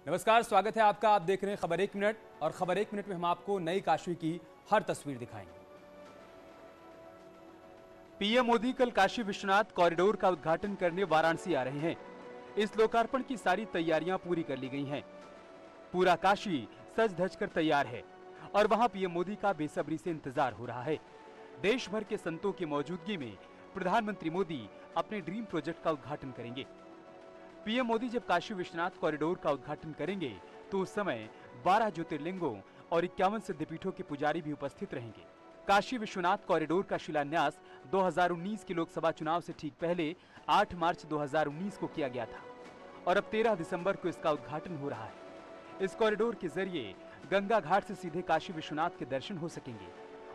नमस्कार, स्वागत है आपका। आप देख रहे हैं खबर 1 मिनट और खबर 1 मिनट में हम आपको नई काशी की हर तस्वीर दिखाएंगे। पीएम मोदी कल काशी विश्वनाथ कॉरिडोर का उद्घाटन करने वाराणसी आ रहे हैं। इस लोकार्पण की सारी तैयारियां पूरी कर ली गई हैं। पूरा काशी सज धज कर तैयार है और वहां पीएम मोदी का बेसब्री से इंतजार हो रहा है। देश भर के संतों की मौजूदगी में प्रधानमंत्री मोदी अपने ड्रीम प्रोजेक्ट का उद्घाटन करेंगे। पीएम मोदी जब काशी विश्वनाथ कॉरिडोर का उद्घाटन करेंगे तो उस समय 12 ज्योतिर्लिंगों और 51 सिद्धपीठों के पुजारी भी उपस्थित रहेंगे। काशी विश्वनाथ कॉरिडोर का शिलान्यास 2019 के लोकसभा चुनाव से ठीक पहले 8 मार्च 2019 को किया गया था और अब 13 दिसंबर को इसका उद्घाटन हो रहा है। इस कॉरिडोर के जरिए गंगा घाट से सीधे काशी विश्वनाथ के दर्शन हो सकेंगे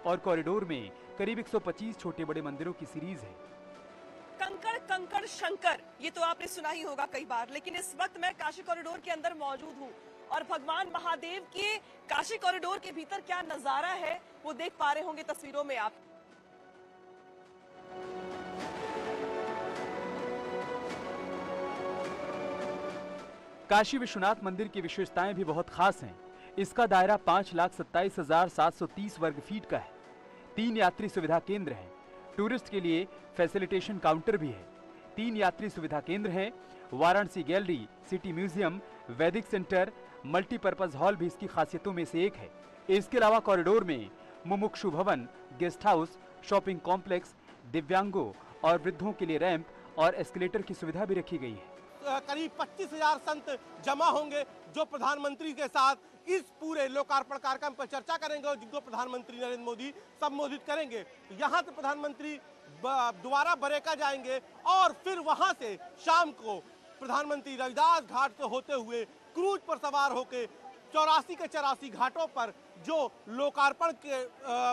और कॉरिडोर में करीब 125 छोटे बड़े मंदिरों की सीरीज है। कंकड़ कंकड़ शंकर, ये तो आपने सुना ही होगा कई बार, लेकिन इस वक्त मैं काशी कॉरिडोर के अंदर मौजूद हूँ और भगवान महादेव के काशी कॉरिडोर के भीतर क्या नजारा है वो देख पा रहे होंगे तस्वीरों में आप। काशी विश्वनाथ मंदिर की विशेषताएं भी बहुत खास हैं। इसका दायरा 5,27,730 वर्ग फीट का है। 3 यात्री सुविधा केंद्र हैं। टूरिस्ट के लिए फैसिलिटेशन काउंटर भी है। 3 यात्री सुविधा केंद्र हैं। वाराणसी गैलरी, सिटी म्यूजियम, वैदिक सेंटर, मल्टीपर्पज हॉल भी इसकी खासियतों में से एक है। इसके अलावा कॉरिडोर में मुमुक्षु भवन, गेस्ट हाउस, शॉपिंग कॉम्प्लेक्स, दिव्यांगों और वृद्धों के लिए रैंप और एस्केलेटर की सुविधा भी रखी गई है। करीब 25,000 संत जमा होंगे जो प्रधानमंत्री के साथ इस पूरे लोकार्पण कार्यक्रम पर चर्चा करेंगे और जिनको प्रधानमंत्री नरेंद्र मोदी संबोधित करेंगे। यहाँ से प्रधानमंत्री दोबारा बरेका जाएंगे और फिर वहां से शाम को प्रधानमंत्री रविदास घाट से होते हुए क्रूज पर सवार होकर 84 के 84 घाटों पर जो लोकार्पण के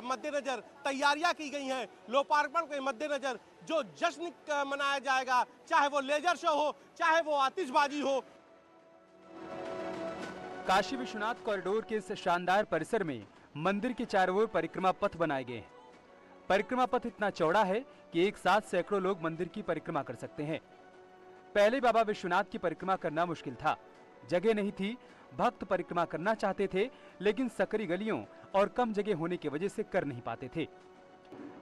मद्देनजर तैयारियां की गई हैं, लोकार्पण के मद्देनजर जो जश्न मनाया जाएगा, चाहे वो लेजर शो हो, चाहे वो आतिशबाजी हो। काशी विश्वनाथ कॉरिडोर के इस शानदार परिसर में मंदिर के चारों ओर परिक्रमा पथ बनाए गए हैं। परिक्रमा पथ इतना चौड़ा है कि एक साथ सैकड़ों लोग मंदिर की परिक्रमा कर सकते हैं। पहले बाबा विश्वनाथ की परिक्रमा करना मुश्किल था, जगह नहीं थी। भक्त परिक्रमा करना चाहते थे लेकिन सकरी गलियों और कम जगह होने की वजह से कर नहीं पाते थे।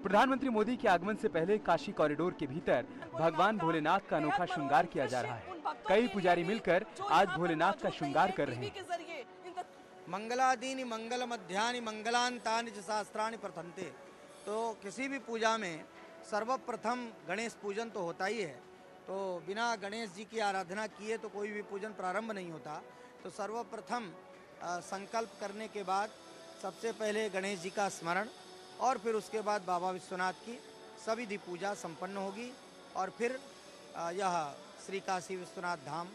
प्रधानमंत्री मोदी के आगमन से पहले काशी कॉरिडोर के भीतर भगवान भोलेनाथ का अनोखा श्रृंगार किया जा रहा है। कई पुजारी मिलकर आज भोलेनाथ का श्रृंगार कर रहे हैं। मंगलादीनि मंगल मध्यानि मंगलांतानि च शास्त्राणि प्रथन्ते। तो किसी भी पूजा में सर्वप्रथम गणेश पूजन तो होता ही है। तो बिना गणेश जी की आराधना किए तो कोई भी पूजन प्रारंभ नहीं होता। तो सर्वप्रथम संकल्प करने के बाद सबसे पहले गणेश जी का स्मरण और फिर उसके बाद बाबा विश्वनाथ की सविधि पूजा संपन्न होगी और फिर यह श्री काशी विश्वनाथ धाम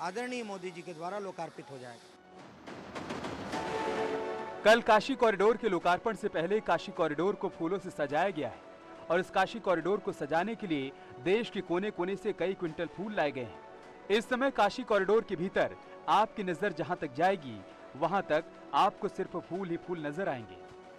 आदरणीय मोदी जी के द्वारा लोकार्पित हो जाएगा। कल काशी कॉरिडोर के लोकार्पण से पहले काशी कॉरिडोर को फूलों से सजाया गया है और इस काशी कॉरिडोर को सजाने के लिए देश के कोने कोने से कई क्विंटल फूल लाए गए हैं। इस समय काशी कॉरिडोर के भीतर आपकी नजर जहां तक जाएगी वहां तक आपको सिर्फ फूल ही फूल नजर आएंगे।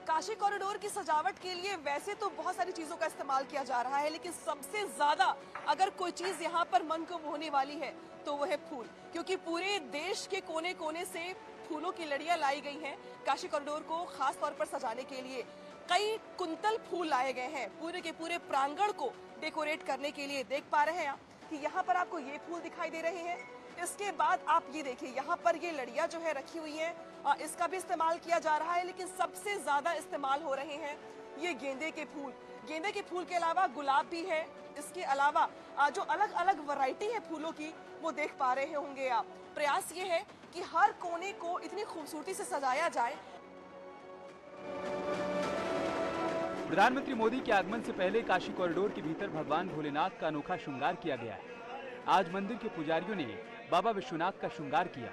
काशी कॉरिडोर की सजावट के लिए वैसे तो बहुत सारी चीजों का इस्तेमाल किया जा रहा है, लेकिन सबसे ज्यादा अगर कोई चीज यहाँ पर मन को मोहने वाली है तो वो है फूल, क्योंकि पूरे देश के कोने कोने से फूलों की लड़ियां लाई गई हैं काशी कॉरिडोर को खास तौर पर सजाने के लिए। कई कुंतल फूल लाए गए हैं पूरे के पूरे प्रांगण को डेकोरेट करने के लिए। देख पा रहे हैं आप कि यहाँ पर आपको ये फूल दिखाई दे रहे हैं। इसके बाद आप ये देखिए यहाँ पर ये लड़ियां जो है रखी हुई हैं, इसका भी इस्तेमाल किया जा रहा है, लेकिन सबसे ज्यादा इस्तेमाल हो रहे हैं ये गेंदे के फूल। गेंदे के फूल के अलावा गुलाब भी है। इसके अलावा जो अलग अलग वैरायटी है फूलों की वो देख पा रहे होंगे आप। प्रयास ये है कि हर कोने को इतनी खूबसूरती से सजाया जाए। प्रधानमंत्री मोदी के आगमन से पहले काशी कॉरिडोर के भीतर भगवान भोलेनाथ का अनोखा श्रृंगार किया गया है। आज मंदिर के पुजारियों ने बाबा विश्वनाथ का श्रृंगार किया।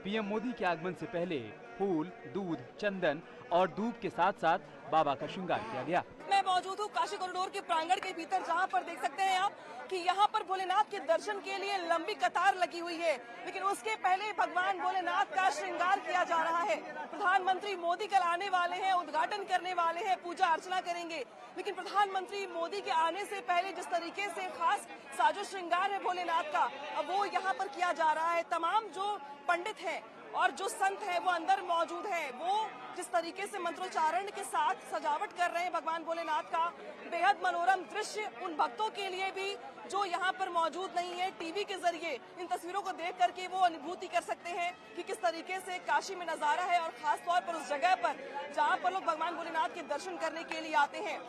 पीएम मोदी के आगमन से पहले फूल, दूध, चंदन और धूप के साथ साथ बाबा का श्रृंगार किया गया। मैं मौजूद हूँ काशी कॉरिडोर के प्रांगण के भीतर, जहाँ पर देख सकते हैं आप कि यहाँ पर भोलेनाथ के दर्शन के लिए लंबी कतार लगी हुई है, लेकिन उसके पहले भगवान भोलेनाथ का श्रृंगार किया जा रहा है। प्रधानमंत्री मोदी कल आने वाले हैं, उद्घाटन करने वाले हैं, पूजा अर्चना करेंगे, लेकिन प्रधानमंत्री मोदी के आने से पहले जिस तरीके से खास साजो श्रृंगार है भोलेनाथ का, अब वो यहाँ पर किया जा रहा है। तमाम जो पंडित हैं और जो संत हैं वो अंदर मौजूद हैं, वो जिस तरीके से मंत्रोच्चारण के साथ सजावट कर रहे हैं भगवान भोलेनाथ का, बेहद मनोरम दृश्य उन भक्तों के लिए भी जो यहाँ पर मौजूद नहीं है। टीवी के जरिए इन तस्वीरों को देख करके वो अनुभूति कर सकते हैं कि किस तरीके से काशी में नजारा है, और खास तौर पर उस जगह पर जहाँ पर लोग भगवान भोलेनाथ के दर्शन करने के लिए आते हैं।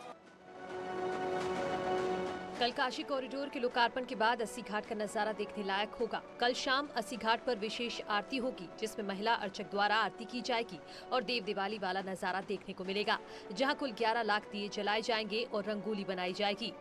कल काशी कॉरिडोर के लोकार्पण के बाद अस्सी घाट का नजारा देखने लायक होगा। कल शाम अस्सी घाट पर विशेष आरती होगी, जिसमें महिला अर्चक द्वारा आरती की जाएगी और देव दिवाली वाला नजारा देखने को मिलेगा, जहां कुल 11 लाख दिए जलाए जाएंगे और रंगोली बनाई जाएगी।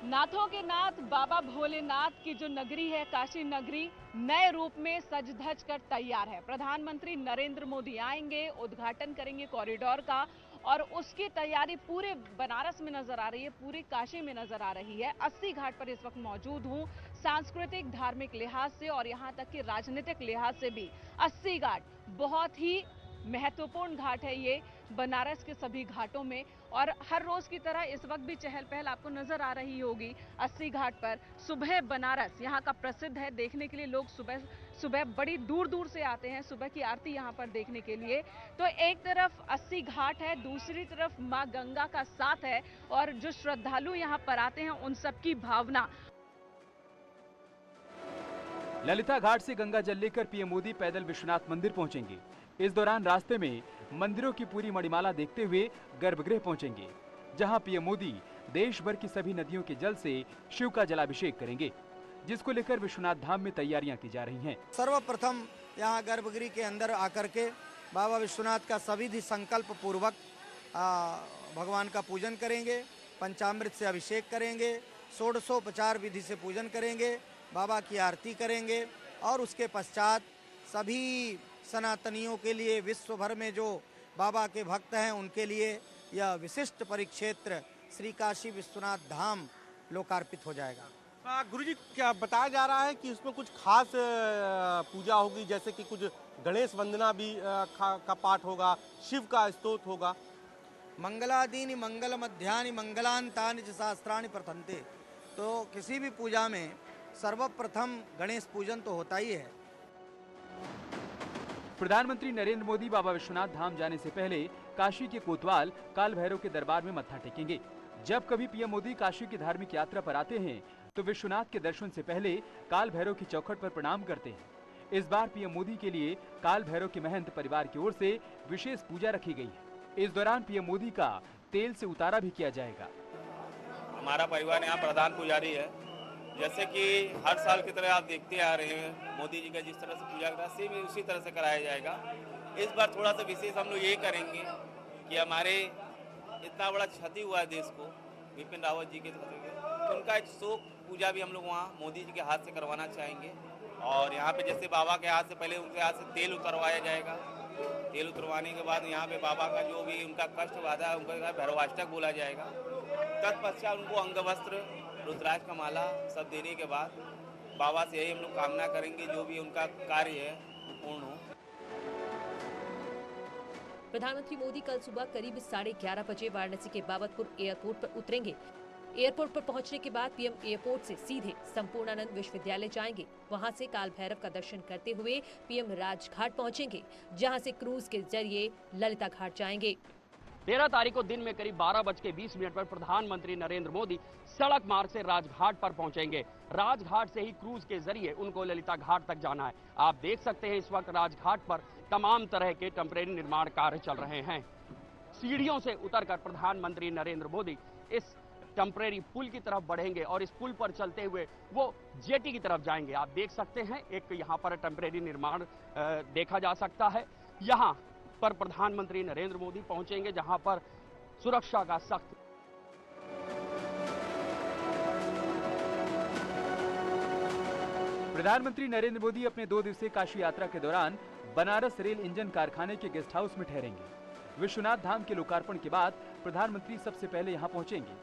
नाथों के नाथ बाबा भोलेनाथ की जो नगरी है, काशी नगरी, नए रूप में सज धज कर तैयार है। प्रधानमंत्री नरेंद्र मोदी आएंगे, उद्घाटन करेंगे कॉरिडोर का, और उसकी तैयारी पूरे बनारस में नजर आ रही है, पूरे काशी में नजर आ रही है। अस्सी घाट पर इस वक्त मौजूद हूँ। सांस्कृतिक, धार्मिक लिहाज से और यहाँ तक कि राजनीतिक लिहाज से भी अस्सी घाट बहुत ही महत्वपूर्ण घाट है ये बनारस के सभी घाटों में, और हर रोज की तरह इस वक्त भी चहल पहल आपको नजर आ रही होगी अस्सी घाट पर। सुबह बनारस यहाँ का प्रसिद्ध है, देखने के लिए लोग सुबह बड़ी दूर दूर से आते हैं सुबह की आरती यहाँ पर देखने के लिए। तो एक तरफ अस्सी घाट है, दूसरी तरफ माँ गंगा का साथ है, और जो श्रद्धालु यहाँ पर आते हैं उन सबकी भावना। ललिता घाट से गंगा जल लेकर पीएम मोदी पैदल विश्वनाथ मंदिर पहुंचेंगे। इस दौरान रास्ते में मंदिरों की पूरी मणिमाला देखते हुए गर्भगृह पहुंचेंगे, जहां पीएम मोदी देश भर की सभी नदियों के जल से शिव का जलाभिषेक करेंगे, जिसको लेकर विश्वनाथ धाम में तैयारियां की जा रही हैं। सर्वप्रथम यहाँ गर्भगृह के अंदर आकर के बाबा विश्वनाथ का सविधि संकल्प पूर्वक भगवान का पूजन करेंगे, पंचामृत से अभिषेक करेंगे, षोडशोपचार विधि से पूजन करेंगे, बाबा की आरती करेंगे, और उसके पश्चात सभी सनातनियों के लिए, विश्व भर में जो बाबा के भक्त हैं उनके लिए यह विशिष्ट परिक्षेत्र श्री काशी विश्वनाथ धाम लोकार्पित हो जाएगा। गुरुजी, क्या बताया जा रहा है कि इसमें कुछ खास पूजा होगी, जैसे कि कुछ गणेश वंदना भी का पाठ होगा, शिव का स्तोत्र होगा? मंगलादीनि मंगल मध्यानि मंगलांतानि च शास्त्राणि प्रथन्ते। तो किसी भी पूजा में सर्वप्रथम गणेश पूजन तो होता ही है। प्रधानमंत्री नरेंद्र मोदी बाबा विश्वनाथ धाम जाने से पहले काशी के कोतवाल काल भैरव के दरबार में मत्था टेकेंगे। जब कभी पीएम मोदी काशी की धार्मिक यात्रा पर आते हैं तो विश्वनाथ के दर्शन से पहले काल भैरव की चौखट पर प्रणाम करते हैं। इस बार पीएम मोदी के लिए काल भैरव के महंत परिवार की ओर से विशेष पूजा रखी गई है। इस दौरान पीएम मोदी का तेल से उतारा भी किया जाएगा। हमारा परिवार यहाँ प्रधान पुजारी है, जैसे कि हर साल की तरह आप देखते आ रहे हैं मोदी जी का जिस तरह से पूजा करा, सेम उसी तरह से कराया जाएगा। इस बार थोड़ा सा विशेष हम लोग ये करेंगे कि हमारे इतना बड़ा क्षति हुआ है देश को, विपिन रावत जी के, तो उनका एक शोक पूजा भी हम लोग वहाँ मोदी जी के हाथ से करवाना चाहेंगे। और यहाँ पे जैसे बाबा के हाथ से पहले उनके हाथ से तेल उतरवाया जाएगा, तेल उतरवाने के बाद यहाँ पे बाबा का जो भी उनका कष्ट बाधा है उनका भैरवाष्टक बोला जाएगा। तत्पश्चात उनको अंगवस्त्र, रुद्राक्ष का माला सब देने के बाद बाबा से यही हम लोग कामना करेंगे जो भी उनका कार्य है वो पूर्ण हो। प्रधानमंत्री मोदी कल सुबह करीब 11:30 बजे वाराणसी के बाबतपुर एयरपोर्ट पर उतरेंगे। एयरपोर्ट पर पहुंचने के बाद पीएम एयरपोर्ट से सीधे संपूर्णानंद विश्वविद्यालय जाएंगे। वहां से काल भैरव का दर्शन करते हुए पीएम राजघाट पहुंचेंगे, जहां से क्रूज के जरिए ललिता घाट जाएंगे। 13 तारीख को दिन में करीब 12:20 पर प्रधानमंत्री नरेंद्र मोदी सड़क मार्ग से राजघाट पर पहुंचेंगे। राजघाट से ही क्रूज के जरिए उनको ललिता घाट तक जाना है। आप देख सकते हैं इस वक्त राजघाट पर तमाम तरह के टेम्परेरी निर्माण कार्य चल रहे हैं। सीढ़ियों से उतरकर प्रधानमंत्री नरेंद्र मोदी इस टेम्परेरी पुल की तरफ बढ़ेंगे और इस पुल पर चलते हुए वो जेटी की तरफ जाएंगे। आप देख सकते हैं एक यहाँ पर टेम्परेरी निर्माण देखा जा सकता है। यहाँ पर प्रधानमंत्री नरेंद्र मोदी पहुंचेंगे, जहां पर सुरक्षा का सख्त। प्रधानमंत्री नरेंद्र मोदी अपने 2 दिवसीय काशी यात्रा के दौरान बनारस रेल इंजन कारखाने के गेस्ट हाउस में ठहरेंगे। विश्वनाथ धाम के लोकार्पण के बाद प्रधानमंत्री सबसे पहले यहां पहुंचेंगे।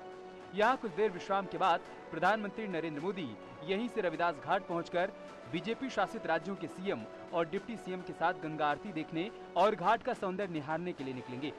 यहां कुछ देर विश्राम के बाद प्रधानमंत्री नरेंद्र मोदी यहीं से रविदास घाट पहुंचकर बीजेपी शासित राज्यों के सीएम और डिप्टी सीएम के साथ गंगा आरती देखने और घाट का सौंदर्य निहारने के लिए निकलेंगे।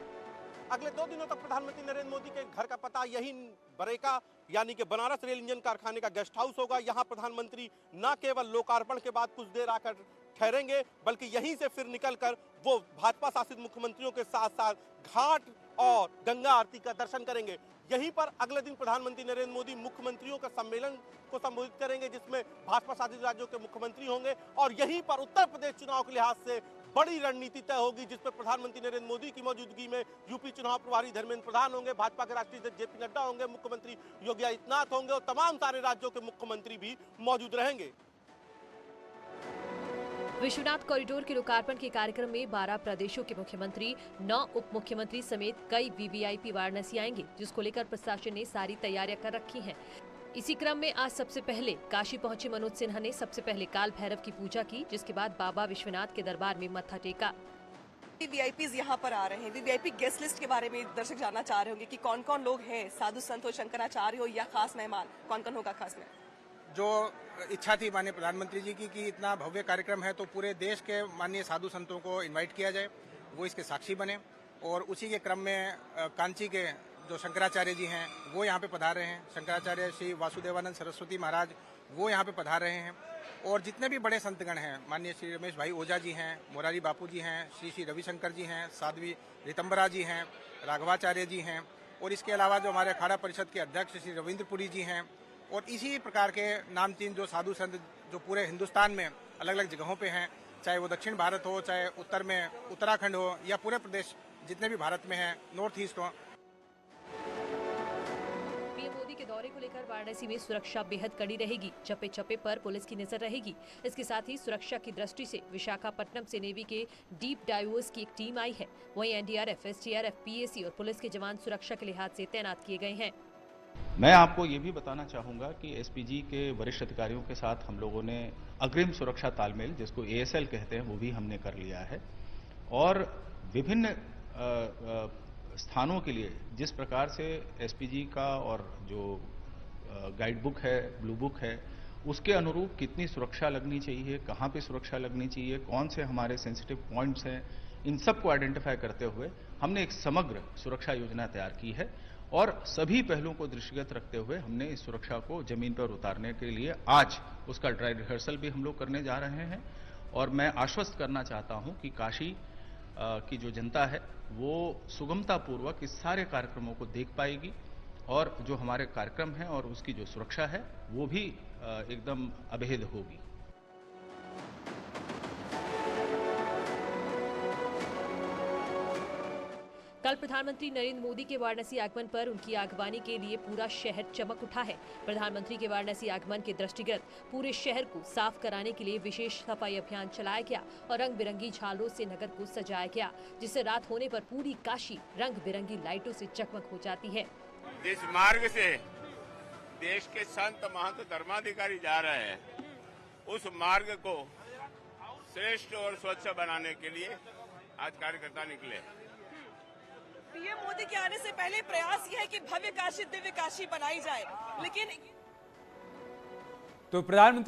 अगले 2 दिनों तक प्रधानमंत्री नरेंद्र मोदी के घर का पता यही बरेका यानी कि बनारस रेल इंजन कारखाने का गेस्ट हाउस होगा। यहां प्रधानमंत्री न केवल लोकार्पण के बाद कुछ देर आकर ठहरेंगे, बल्कि यहीं से फिर निकलकर वो भाजपा शासित मुख्यमंत्रियों के साथ साथ घाट और गंगा आरती का दर्शन करेंगे। यहीं पर अगले दिन प्रधानमंत्री नरेंद्र मोदी मुख्यमंत्रियों का सम्मेलन को संबोधित करेंगे, जिसमें भाजपा शासित राज्यों के मुख्यमंत्री होंगे। और यहीं पर उत्तर प्रदेश चुनाव के लिहाज से बड़ी रणनीति तय होगी, जिसमें प्रधानमंत्री नरेंद्र मोदी की मौजूदगी में यूपी चुनाव प्रभारी धर्मेंद्र प्रधान होंगे, भाजपा के राष्ट्रीय अध्यक्ष जेपी नड्डा होंगे, मुख्यमंत्री योगी आदित्यनाथ होंगे और तमाम सारे राज्यों के मुख्यमंत्री भी मौजूद रहेंगे। विश्वनाथ कॉरिडोर के लोकार्पण के कार्यक्रम में 12 प्रदेशों के मुख्यमंत्री, 9 उप मुख्यमंत्री समेत कई वीवीआईपी वाराणसी आएंगे, जिसको लेकर प्रशासन ने सारी तैयारियां कर रखी हैं। इसी क्रम में आज सबसे पहले काशी पहुंचे मनोज सिन्हा ने सबसे पहले काल भैरव की पूजा की, जिसके बाद बाबा विश्वनाथ के दरबार में मत्था टेका। वीवीआईपीज यहाँ पर आ रहे हैं। वीवीआईपी गेस्ट लिस्ट के बारे में दर्शक जानना चाह रहे होंगे कि कौन कौन लोग हैं, साधु संत हो, शंकराचार्य हो या खास मेहमान, कौन कौन होगा खास में? जो इच्छा थी माननीय प्रधानमंत्री जी की कि इतना भव्य कार्यक्रम है तो पूरे देश के माननीय साधु संतों को इनवाइट किया जाए, वो इसके साक्षी बने। और उसी के क्रम में कांची के जो शंकराचार्य जी हैं वो यहाँ पे पधार रहे हैं। शंकराचार्य श्री वासुदेवानंद सरस्वती महाराज वो यहाँ पे पधार रहे हैं। और जितने भी बड़े संतगण हैं, माननीय श्री रमेश भाई ओझा जी हैं, मोरारी बापू जी हैं, श्री श्री रविशंकर जी हैं, साध्वी रितंबरा जी हैं, राघवाचार्य जी हैं, और इसके अलावा जो हमारे अखाड़ा परिषद के अध्यक्ष श्री रविंद्रपुरी जी हैं, और इसी प्रकार के नामचीन जो साधु संत जो पूरे हिंदुस्तान में अलग अलग जगहों पे हैं, चाहे वो दक्षिण भारत हो, चाहे उत्तर में उत्तराखंड हो, या पूरे प्रदेश जितने भी भारत में हैं, नॉर्थ ईस्ट हो। पीएम मोदी के दौरे को लेकर वाराणसी में सुरक्षा बेहद कड़ी रहेगी। चप्पे चप्पे पर पुलिस की नजर रहेगी। इसके साथ ही सुरक्षा की दृष्टि से विशाखापट्टनम से नेवी के डीप डाइवर्स की एक टीम आई है। वहीं एनडीआरएफ, एसडीआरएफ, पीएसी और पुलिस के जवान सुरक्षा के लिहाज से तैनात किए गए हैं। मैं आपको ये भी बताना चाहूँगा कि एसपीजी के वरिष्ठ अधिकारियों के साथ हम लोगों ने अग्रिम सुरक्षा तालमेल, जिसको एएसएल कहते हैं, वो भी हमने कर लिया है। और विभिन्न स्थानों के लिए जिस प्रकार से एसपीजी का और जो गाइड बुक है, ब्लू बुक है, उसके अनुरूप कितनी सुरक्षा लगनी चाहिए, कहाँ पे सुरक्षा लगनी चाहिए, कौन से हमारे सेंसिटिव पॉइंट्स हैं, इन सबको आइडेंटिफाई करते हुए हमने एक समग्र सुरक्षा योजना तैयार की है। और सभी पहलुओं को दृष्टिगत रखते हुए हमने इस सुरक्षा को जमीन पर उतारने के लिए आज उसका ड्राई रिहर्सल भी हम लोग करने जा रहे हैं। और मैं आश्वस्त करना चाहता हूं कि काशी की जो जनता है वो सुगमता पूर्वक इस सारे कार्यक्रमों को देख पाएगी, और जो हमारे कार्यक्रम है और उसकी जो सुरक्षा है वो भी एकदम अभेद होगी। कल प्रधानमंत्री नरेंद्र मोदी के वाराणसी आगमन पर उनकी आगवानी के लिए पूरा शहर चमक उठा है। प्रधानमंत्री के वाराणसी आगमन के दृष्टिगत पूरे शहर को साफ कराने के लिए विशेष सफाई अभियान चलाया गया और रंग बिरंगी झालरों से नगर को सजाया गया, जिससे रात होने पर पूरी काशी रंग बिरंगी लाइटों से जगमग हो जाती है। जिस मार्ग से देश के संत महंत धर्माधिकारी जा रहे हैं, उस मार्ग को श्रेष्ठ और स्वच्छ बनाने के लिए आज कार्यकर्ता निकले। पीएम मोदी के आने से पहले प्रयास यह है कि भव्य काशी दिव्य काशी बनाई जाए, लेकिन तो प्रधानमंत्री